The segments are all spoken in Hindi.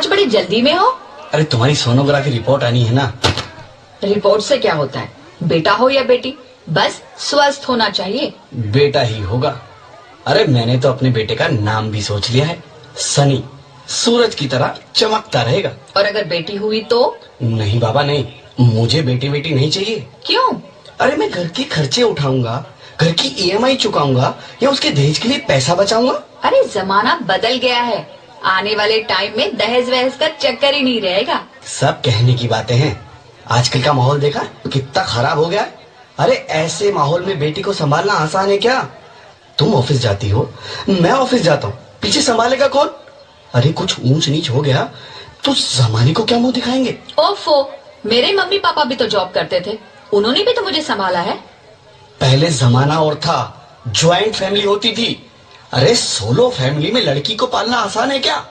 आज बड़ी जल्दी में हो? अरे तुम्हारी सोनोग्राफी रिपोर्ट आनी है ना। रिपोर्ट से क्या होता है? बेटा हो या बेटी, बस स्वस्थ होना चाहिए। बेटा ही होगा। अरे मैंने तो अपने बेटे का नाम भी सोच लिया है, सनी। सूरज की तरह चमकता रहेगा। और अगर बेटी हुई तो? नहीं बाबा नहीं, मुझे बेटी बेटी नहीं चाहिए। क्यों? अरे मैं घर के खर्चे उठाऊंगा, घर की ईएमआई चुकाऊंगा या उसके दहेज के लिए पैसा बचाऊंगा। अरे जमाना बदल गया है, आने वाले टाइम में दहेज वहेज का चक्कर ही नहीं रहेगा। सब कहने की बातें हैं, आजकल का माहौल देखा कितना खराब हो गया है। अरे ऐसे माहौल में बेटी को संभालना आसान है क्या? तुम ऑफिस जाती हो, मैं ऑफिस जाता हूँ, पीछे संभालेगा कौन? अरे कुछ ऊंच नीच हो गया तो जमाने को क्या मुंह दिखाएंगे? ओफो, मेरे मम्मी पापा भी तो जॉब करते थे, उन्होंने भी तो मुझे संभाला है। पहले जमाना और था, ज्वाइंट फैमिली होती थी। अरे सोलो फैमिली में लड़की को पालना आसान है क्या?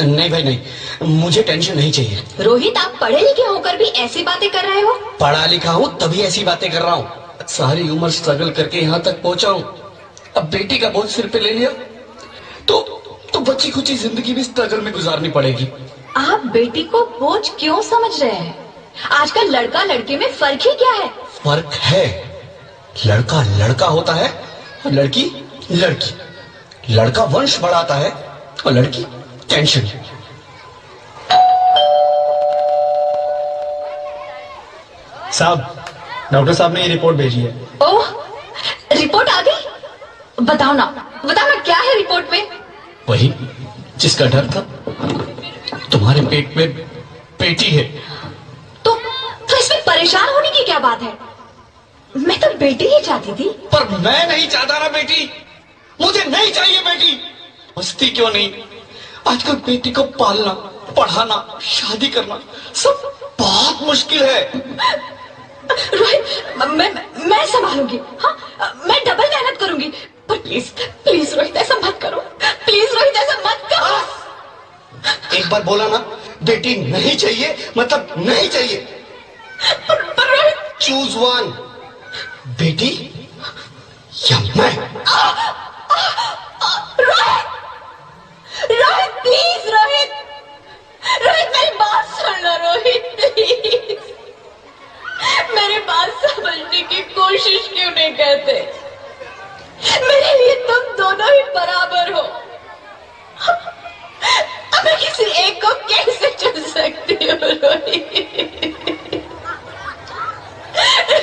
नहीं भाई नहीं, मुझे टेंशन नहीं चाहिए। रोहित, आप पढ़े लिखे होकर भी ऐसी बातें कर रहे हो? पढ़ा लिखा हूँ तभी ऐसी बातें कर रहा हूँ। सारी उम्र स्ट्रगल करके यहाँ तक पहुंचा हूँ, अब बेटी का बोझ सिर पे ले लिया तो बची खुची जिंदगी भी स्ट्रगल में गुजारनी पड़ेगी। आप बेटी को बोझ क्यों समझ रहे हैं? आजकल लड़का लड़के में फर्क ही क्या है? फर्क है, लड़का लड़का होता है और लड़की लड़की। लड़का वंश बढ़ाता है और लड़की टेंशन। साहब, डॉक्टर साहब ने ये रिपोर्ट भेजी है। ओह, रिपोर्ट आ गई? बताओ ना क्या है रिपोर्ट में? वही जिसका डर था, तुम्हारे पेट में बेटी है। तो इसमें परेशान होने की क्या बात है? मैं तो बेटी ही चाहती थी। पर मैं नहीं चाहता ना बेटी, मुझे नहीं चाहिए बेटी। मस्ती क्यों नहीं, आजकल बेटी को पालना, पढ़ाना, शादी करना सब बहुत मुश्किल है। रोहित, मैं संभालूंगी। हाँ, मैं डबल मेहनत करूंगी। पर प्लीज प्लीज रोहित, ऐसा मत करो। प्लीज रोहित, ऐसा मत करो। एक बार बोला ना, बेटी नहीं चाहिए मतलब नहीं चाहिए। पर रोहित, चूज वन, बेटी या मैं। रोहित प्लीज, रोहित मेरी बात सुन लो। रोहित प्लीज, मेरी बात समझने की कोशिश क्यों नहीं करते? मेरे लिए तुम दोनों ही बराबर हो। अब मैं किसी एक को कैसे चुन सकती हूँ?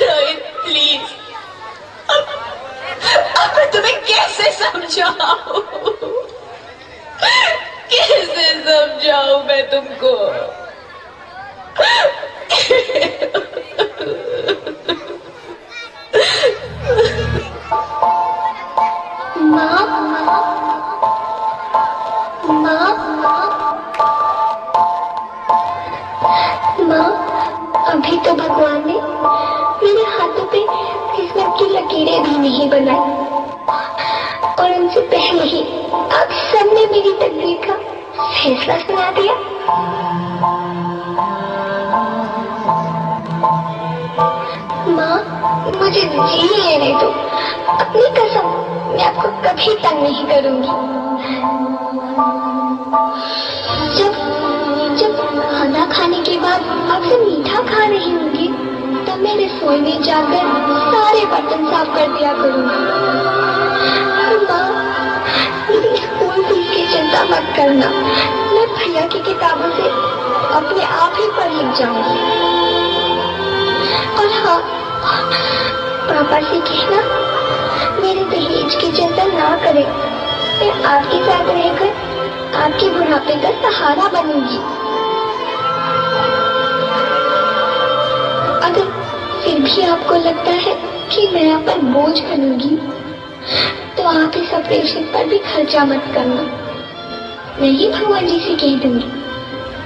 रोहित प्लीज, अब मैं तुम्हें कैसे समझाऊं? कैसे समझाऊं मैं तुमको? माँ, अभी तो भगवान ने मेरे हाथों पे किस्मत की लकीरें भी नहीं बनाई, और उनसे पहले ही आप सबने मेरी तकदीर का फैसला सुना दिया। माँ, मुझे जी लेने दो। अपनी कसम, मैं आपको कभी तंग नहीं करूंगी। जब खाना खाने के बाद आपसे मीठा खा रही होंगी, तब मैं रसोई में जाकर सारे बर्तन साफ कर दिया करूंगी। माँ, मेरी स्कूल फीस की चिंता मत करना, मैं भैया की किताबों से अपने आप ही पढ़ लिख जाऊंगी। और हाँ, पापा से कहना मेरे दहेज की चिंता ना करें, मैं आपके साथ रहकर आपके बुढ़ापे का सहारा बनूंगी। अगर फिर भी आपको लगता है कि मैं आप पर बोझ बनूंगी, तो आप इस ऑपरेशन पर भी खर्चा मत करना। मैं ही भगवान जी से कह दूंगी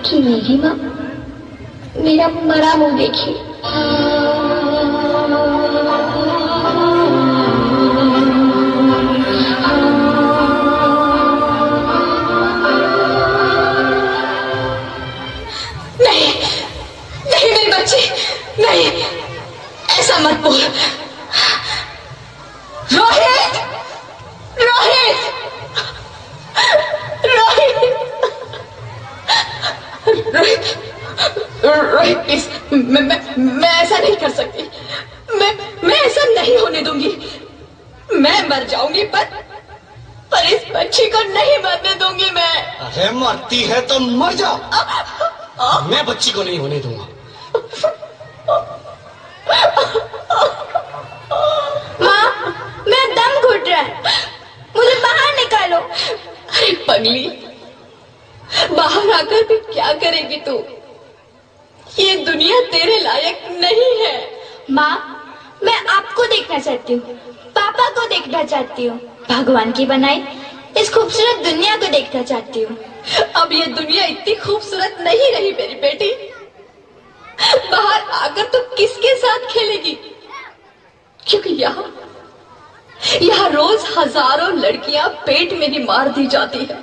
कि मेरी माँ मेरा मरा मुंह देखी। नहीं मेरी बच्ची, नहीं, ऐसा मत बोल। रोहित, रोहित, रोहित, रोहित प्लीज, मैं ऐसा नहीं कर सकती। मैं ऐसा नहीं होने दूंगी। मैं मर जाऊंगी पर इस बच्ची को नहीं मरने दूंगी मैं। अरे मरती है तो मर जा, मैं बच्ची को नहीं होने दूंगा। माँ, मेरा दम घुट रहा है, मुझे बाहर निकालो। अरे पगली, बाहर आकर भी क्या करेगी तू? ये दुनिया तेरे लायक नहीं है। माँ, मैं आपको देखना चाहती हूँ, पापा को देखना चाहती हूँ, भगवान की बनाई इस खूबसूरत दुनिया को देखना चाहती हूँ। अब ये दुनिया इतनी खूबसूरत नहीं रही मेरी बेटी। बाहर आकर तू किसके साथ खेलेगी? क्योंकि यहाँ रोज हजारों लड़कियां पेट में ही मार दी जाती है,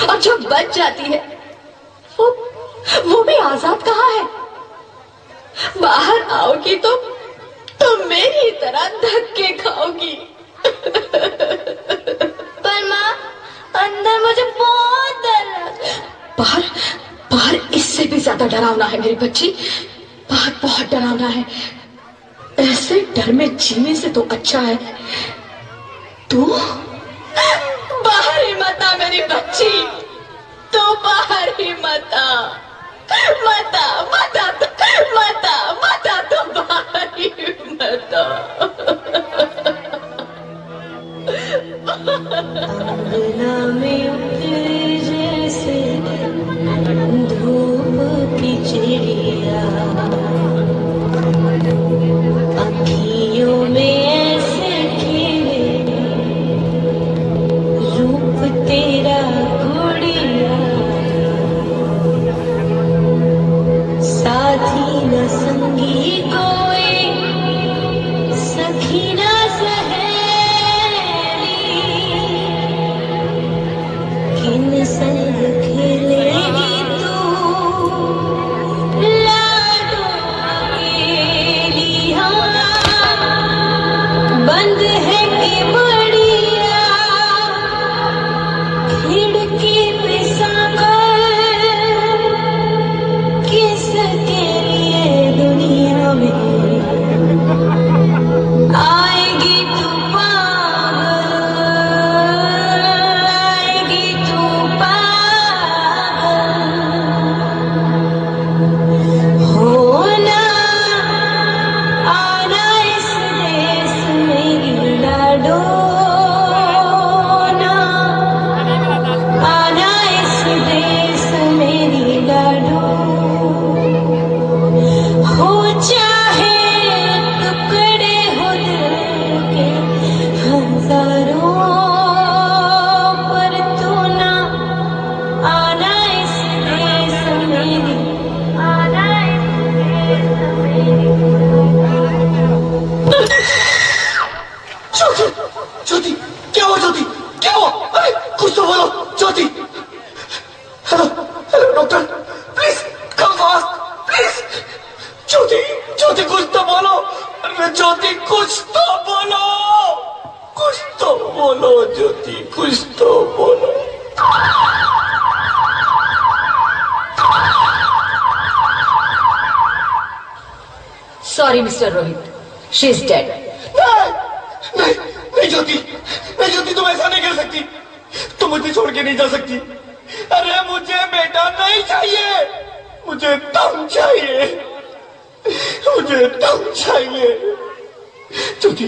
और जो बच जाती है वो भी आजाद कहाँ है? बाहर आओगी तो मेरी तरह धक्के खाओगी। पर माँ, अंदर मुझे बहुत डर लग रहा है। बाहर इससे भी ज्यादा डरावना है मेरी बच्ची। बाहर बहुत डरावना है। ऐसे डर में जीने से तो अच्छा है तू बाहर ही मत आ मेरी बच्ची। तू बाहर ही मत आ, मत आ, मत आ, मत आ, मत आ, तू बाहर ही मत आ। अंगना में उतरे जैसे धूप की चिड़िया, अखियों में ऐसे खिले रूप तेरा गुड़िया, साथी न संगी कोई, सखी न सहेली, किन संग खेलेगी तू लाडो अकेली। हाँ, बंद है कि बढ़िया खिड़की पे साकर, किसके लिए दुनिया में आएगी तू पागल, आएगी तू पागल। होना आना इस देश में लाडो, ना आना इस देश मेरी लाडो। हो चाहे टुकड़े हो दिल के हजारों, पर तू ना आना इस देश मेरी, आना इस देश मेरी। ज्योति, ज्योति, क्या हुआ ज्योति, क्या हुआ? अरे कुछ तो बोलो Jyoti. Hello hello doctor, please come fast please. Jyoti, Jyoti कुछ तो बोलो। अरे ज्योति कुछ तो बोलो, कुछ तो बोलो ज्योति, कुछ तो बोलो। Sorry mister Rohit, she is dead. नहीं नहीं ज्योति, नहीं ज्योति, तुम ऐसा नहीं कर सकती, तुम मुझे छोड़ के नहीं जा सकती। अरे मुझे बेटा नहीं चाहिए, मुझे तुम चाहिए, मुझे तुम चाहिए। ज्योति,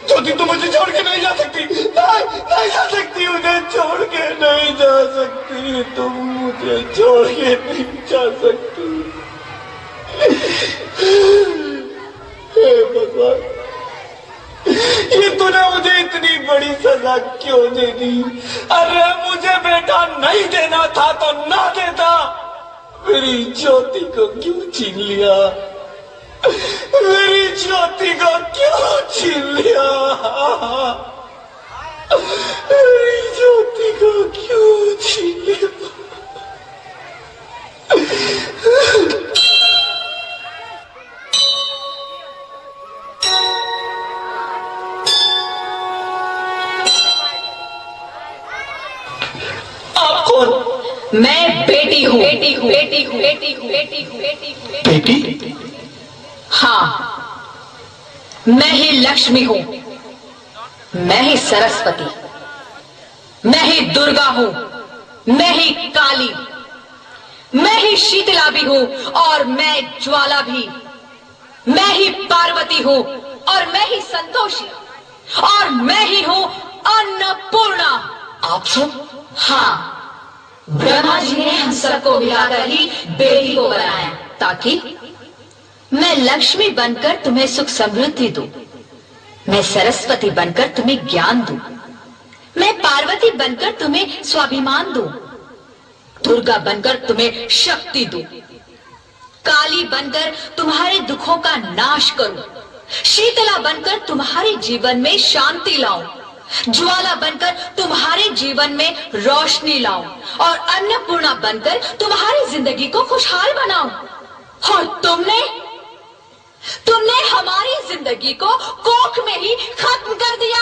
ज्योति तुम मुझे छोड़ के नहीं जा सकती, नहीं नहीं जा सकती, मुझे छोड़ के नहीं जा सकती, तुम मुझे छोड़ के नहीं जा सकती। हे भगवान, ये तूने मुझे इतनी बड़ी सजा क्यों दे दी? अरे मुझे बेटा नहीं देना था तो ना देता, मेरी ज्योति को क्यों छीन लिया? मेरी ज्योति को क्यों छीन लिया? मेरी ज्योति को क्यों छीन लिया? मैं बेटी हूँ, बेटी हूँ, बेटी हूँ, बेटी हूँ, बेटी हूँ, बेटी हूँ। बेटी? हाँ, मैं ही लक्ष्मी हूं, मैं ही सरस्वती, मैं ही दुर्गा हूं, मैं ही काली, मैं ही शीतला भी हूं और मैं ज्वाला भी, मैं ही पार्वती हूं और मैं ही संतोषी, और मैं ही हूं अन्नपूर्णा। आप सब? हाँ, ब्रह्मा जी ने हम सबको मिलाकर ही बेटी को बनाया, ताकि मैं लक्ष्मी बनकर तुम्हें सुख समृद्धि दूं, मैं सरस्वती बनकर तुम्हें ज्ञान दूं, मैं पार्वती बनकर तुम्हें स्वाभिमान दूं, दुर्गा बनकर तुम्हें शक्ति दूं, काली बनकर तुम्हारे दुखों का नाश करूं, शीतला बनकर तुम्हारे जीवन में शांति लाऊं, ज्वाला बनकर तुम्हारे जीवन में रोशनी लाऊं, और अन्नपूर्णा बनकर तुम्हारी जिंदगी को खुशहाल बनाऊं। और तुमने हमारी जिंदगी को कोख में ही खत्म कर दिया।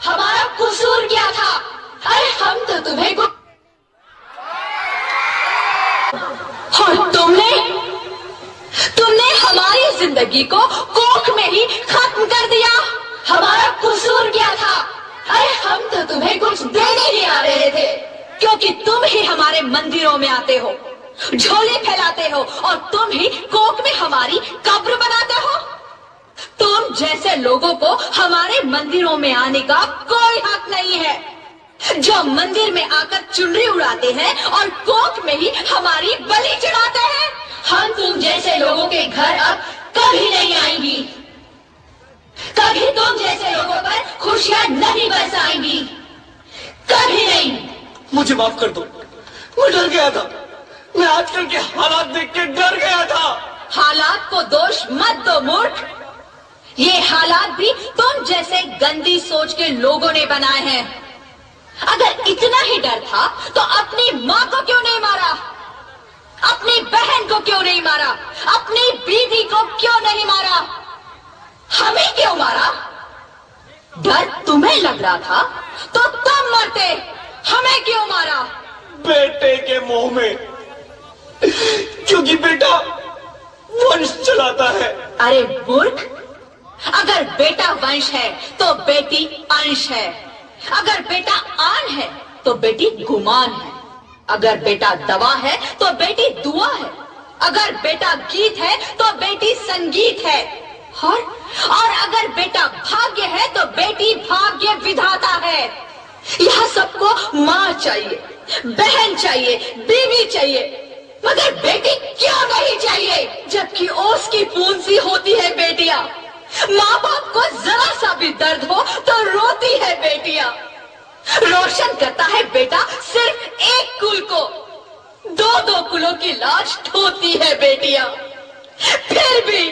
हमारा कसूर क्या था? अरे हम तो तुम्हें और तुमने हमारी जिंदगी को कोख में ही खत्म कर दिया। हमारा कसूर क्या था? अरे हम तो तुम्हें कुछ देने ही आ रहे थे, क्योंकि तुम ही हमारे मंदिरों में आते हो, झोले फैलाते हो, और तुम ही कोख में हमारी कब्र बनाते हो। तुम जैसे लोगों को हमारे मंदिरों में आने का कोई हक नहीं है, जो मंदिर में आकर चुनरी उड़ाते हैं और कोख में ही हमारी बलि चढ़ाते हैं। हम तुम जैसे लोगों के घर अब कभी नहीं आएंगी, कभी तुम जैसे लोगों पर खुशियां नहीं बरसाएंगी, कभी नहीं। मुझे माफ कर दो, मैं डर गया था। मैं आजकल के हालात देख के डर गया था। हालात को दोष मत दो मूर्ख, ये हालात भी तुम जैसे गंदी सोच के लोगों ने बनाए हैं। अगर इतना ही डर था तो अपनी माँ को क्यों नहीं मारा, अपनी बहन को क्यों नहीं मारा, अपनी बीवी को क्यों नहीं मारा, हमें क्यों मारा? डर तुम्हें लग रहा था तो तुम मरते, हमें क्यों मारा? बेटे के मोह में, क्योंकि बेटा वंश चलाता है। अरे मूर्ख, अगर बेटा वंश है तो बेटी अंश है, अगर बेटा आन है तो बेटी गुमान है, अगर बेटा दवा है तो बेटी दुआ है, अगर बेटा गीत है तो बेटी संगीत है, और अगर बेटा भाग्य है तो बेटी भाग्य विधाता है। यह सबको माँ चाहिए, बहन चाहिए, बीवी चाहिए, मगर बेटी क्यों नहीं चाहिए? जबकि ओस की पूंज सी होती है बेटियां, माँ बाप को जरा सा भी दर्द हो तो रोती है बेटियां, रोशन करता है बेटा सिर्फ एक कुल को, दो कुलों की लाज ढोती है बेटियां। फिर भी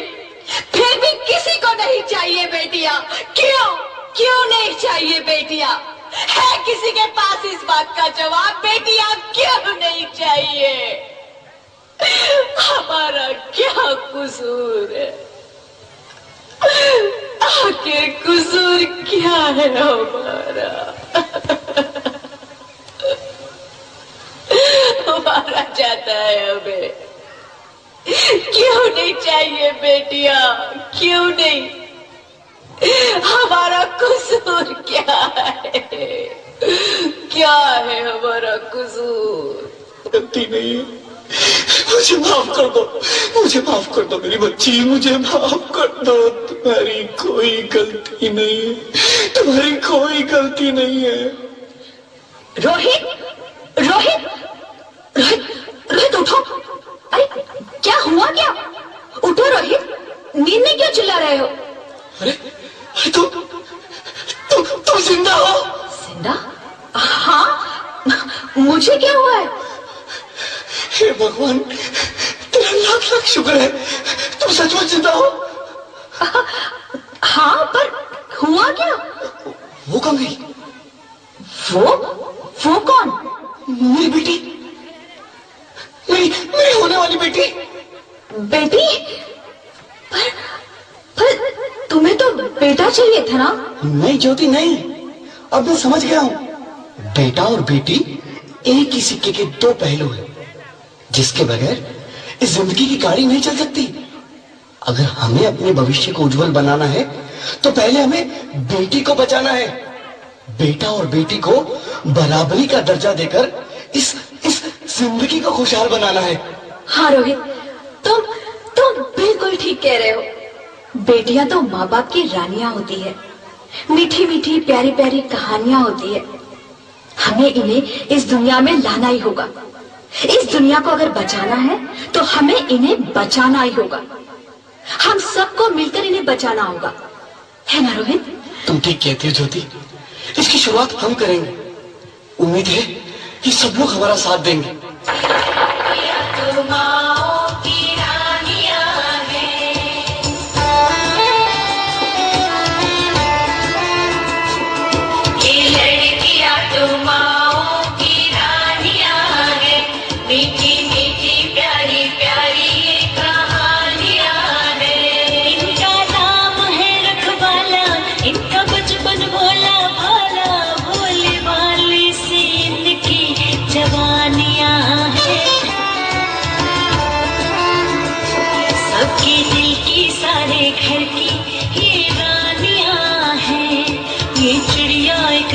किसी को नहीं चाहिए बेटियां। क्यों नहीं चाहिए बेटियां? है किसी के पास इस बात का जवाब? बेटियां क्यों नहीं चाहिए? हमारा क्या कसूर है? आखिर कसूर क्या है हमारा? हमारा जाता है हमें। क्यों नहीं चाहिए बेटियां? क्यों नहीं? हमारा कसूर क्या है? क्या है हमारा कसूर? गलती नहीं है, मुझे माफ कर दो, मुझे माफ कर दो मेरी बच्ची, मुझे माफ कर दो। तुम्हारी कोई गलती नहीं है, तुम्हारी कोई गलती नहीं है। रोहित, रोहित, रोहित, रोहित उठो। अरे क्या हुआ क्या? उठो रोहित, नींद में क्यों चिल्ला रहे हो? अरे तुम जिंदा हो? जिंदा? हाँ, मुझे क्या हुआ है? हे भगवान, तेरा लाख लाख शुक्र है, तुम सचमुच जिंदा हो। हाँ, पर हुआ क्या? वो कहाँ गई? वो कौन? मेरी बेटी, मेरी होने वाली बेटी। बेटी? पर तुम्हें तो बेटा चाहिए था ना? नहीं ज्योति नहीं, अब मैं समझ गया हूँ। बेटा और बेटी एक ही सिक्के के दो पहलू हैं, जिसके बगैर इस जिंदगी की गाड़ी नहीं चल सकती। अगर हमें अपने भविष्य को उज्जवल बनाना है तो पहले हमें बेटी को बचाना है। बेटा और बेटी को बराबरी का दर्जा देकर इस जिंदगी को खुशहाल बनाना है। हाँ रोहित, तुम बिल्कुल ठीक कह रहे हो। बेटियां तो माँ बाप की रानियां होती है, मीठी मीठी प्यारी प्यारी कहानियां होती है। हमें इन्हें इस दुनिया में लाना ही होगा। इस दुनिया को अगर बचाना है तो हमें इन्हें बचाना ही होगा। हम सबको मिलकर इन्हें बचाना होगा, है ना रोहित? तुम ठीक कहती हो ज्योति, इसकी शुरुआत हम करेंगे। उम्मीद है कि सब लोग हमारा साथ देंगे।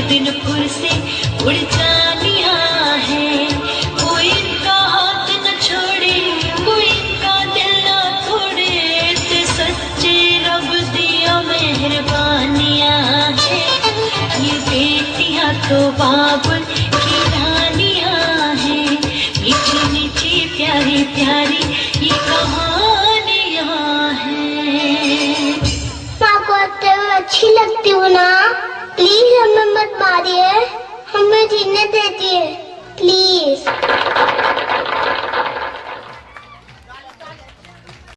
दिन फुर से उड़ जानियां है। कोई इनका हाथ न छोड़े, कोई इनका दिल न तोड़े। ते सच्चे रब दिया मेहरबानियां है। ये बेटियां तो बाबुल की रानियां हैं। मीठी मीठी प्यारी प्यारी ये कहानियां हैं। माँ को तुम अच्छी लगती हो ना, प्लीज हमें मत मारिए, हमें जीने दीजिए प्लीज।